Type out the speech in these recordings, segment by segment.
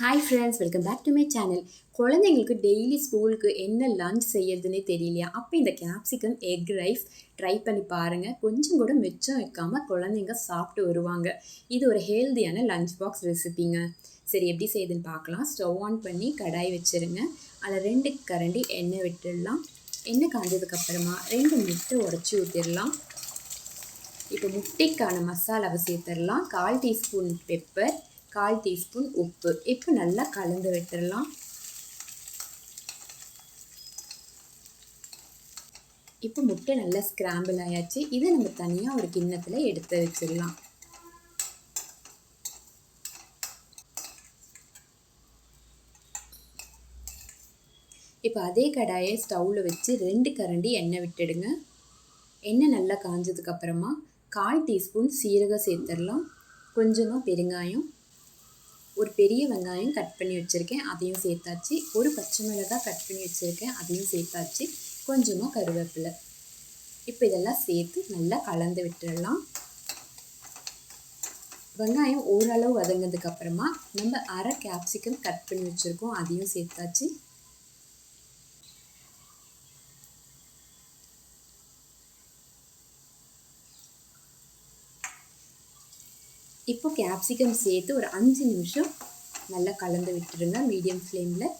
Hi friends, welcome back to my channel. குழந்தைங்களுக்கு daily ஸ்கூலுக்கு என்ன லஞ்ச் செய்யறதுன்னே தெரியலையா? அப்போ இந்த கேப்சிகம் எக் ரைஸ் ட்ரை பண்ணி பாருங்கள். கொஞ்சம் கூட மிச்சம் வைக்காமல் குழந்தைங்க சாப்பிட்டு வருவாங்க. இது ஒரு ஹெல்தியான லஞ்ச் பாக்ஸ் ரெசிபிங்க. சரி, எப்படி செய்யுதுன்னு பார்க்கலாம். ஸ்டவ் ஆன் பண்ணி கடாய் வச்சுருங்க. அதில் 2 கரண்டி எண்ணெய் விட்டுடலாம். எண்ணெய் காஞ்சதுக்கப்புறமா 2 முட்டை உடச்சி ஊற்றிடலாம். இப்போ முட்டைக்கான மசாலாவை சேர்த்துடலாம். 1/4 டீஸ்பூன் பெப்பர், 1/4 டீஸ்பூன் உப்பு. இப்போ நல்லா கலந்து விட்டுடலாம். இப்போ முட்டை நல்லா ஸ்க்ராம்பிள் ஆயாச்சு. இதை நம்ம தனியாக ஒரு கிண்ணத்தில் எடுத்து வச்சிடலாம். இப்போ அதே கடாயை ஸ்டவ்வில் வச்சு 2 கரண்டி எண்ணெய் விட்டுடுங்க. எண்ணெய் நல்லா காஞ்சதுக்கப்புறமா 1/4 டீஸ்பூன் சீரகம் சேர்த்துடலாம். கொஞ்சமாக பெருங்காயம், ஒரு பெரிய வெங்காயம் கட் பண்ணி வச்சுருக்கேன், அதையும் சேர்த்தாச்சு. ஒரு பச்சை மிளகாய் கட் பண்ணி வச்சுருக்கேன், அதையும் சேர்த்தாச்சு. கொஞ்சமாக கருவேப்பிலை. இப்போ இதெல்லாம் சேர்த்து நல்லா கலந்து விட்டுடலாம். வெங்காயம் ஓரளவு வதங்கினதுக்கப்புறமா நம்ம அரை கேப்சிகம் கட் பண்ணி வச்சுருக்கோம், அதையும் சேர்த்தாச்சு. இப்போ கேப்சிகம் சேர்த்து ஒரு 5 நிமிஷம் நல்லா கலந்து விட்டுருங்க மீடியம் ஃப்ளேமில்.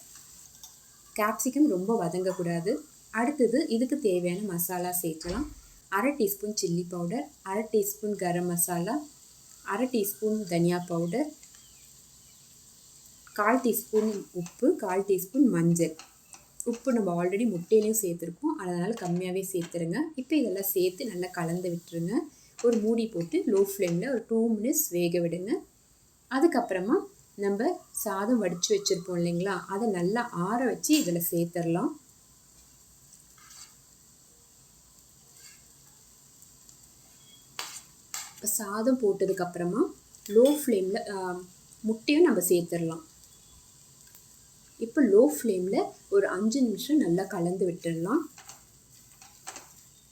கேப்சிகம் ரொம்ப வதங்கக்கூடாது. அடுத்தது இதுக்கு தேவையான மசாலா சேர்க்கலாம். 1/2 teaspoon chilli powder, 1/2 teaspoon garam masala, 1/2 teaspoon தனியா பவுடர், 1/4 டீஸ்பூன் உப்பு, 1/4 டீஸ்பூன் மஞ்சள். உப்பு நம்ம ஆல்ரெடி முட்டையிலையும் சேர்த்துருக்கோம், அதனால் கம்மியாகவே சேர்த்துருங்க. இப்போ இதெல்லாம் சேர்த்து நல்லா கலந்து விட்டுருங்க. ஒரு மூடி போட்டு லோ ஃப்ளேமில் ஒரு 2 மினிட்ஸ் வேக விடுங்க. அதுக்கப்புறமா நம்ம சாதம் வடித்து வச்சுருப்போம் இல்லைங்களா, அதை நல்லா ஆற வச்சு இதில் சேர்த்துடலாம். இப்போ சாதம் போட்டதுக்கப்புறமா லோ ஃப்ளேமில் முட்டையும் நம்ம சேர்த்துடலாம். இப்போ லோ ஃப்ளேமில் ஒரு 5 நிமிஷம் நல்லா கலந்து விட்டுடலாம்.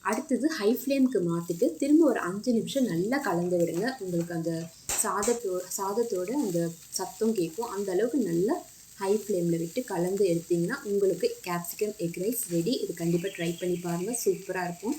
அடுத்தது ஹை ஃப்ளேமுக்கு மாற்றிட்டு திரும்ப ஒரு 5 நிமிஷம் நல்லா கலந்து விடுங்க. உங்களுக்கு அந்த சாதத்தோட அந்த சத்தம் கேட்கும். அந்த அளவுக்கு நல்லா ஹை ஃப்ளேமில் விட்டு கலந்து எடுத்திங்கன்னா உங்களுக்கு கேப்சிகம் எக் ரைஸ் ரெடி. இது கண்டிப்பாக ட்ரை பண்ணி பாருங்கள், சூப்பராக இருக்கும்.